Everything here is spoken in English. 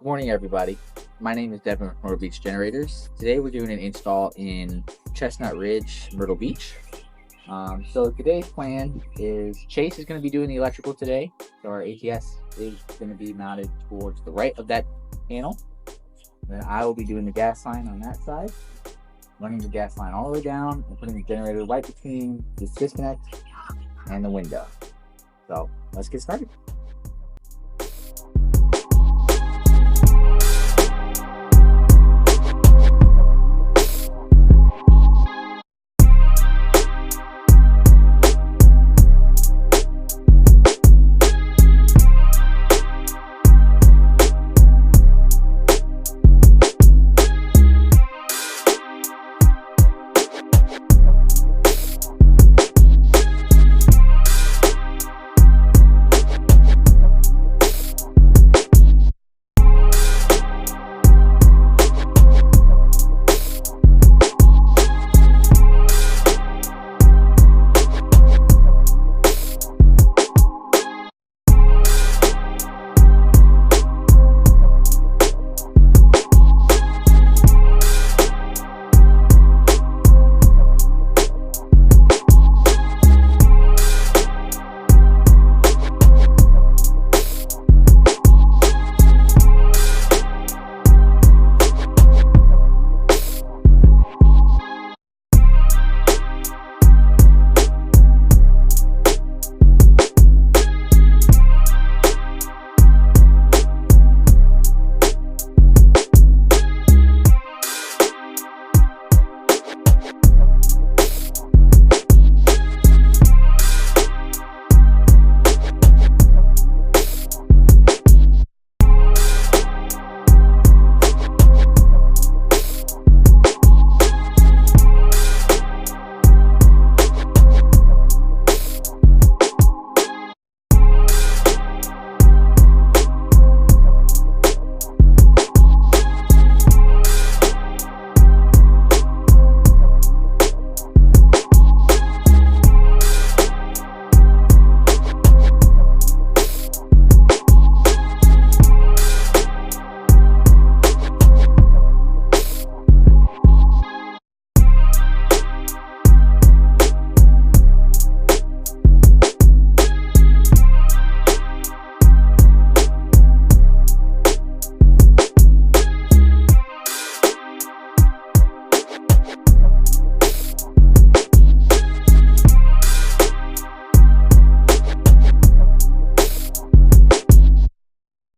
Good morning, everybody. My name is Devin with Myrtle Beach Generators. Today we're doing an install in Chestnut Ridge, Myrtle Beach. So today's plan is Chase is going to be doing the electrical today. So our ATS is going to be mounted towards the right of that panel. Then I will be doing the gas line on that side, running the gas line all the way down and putting the generator right between the disconnect and the window. So let's get started.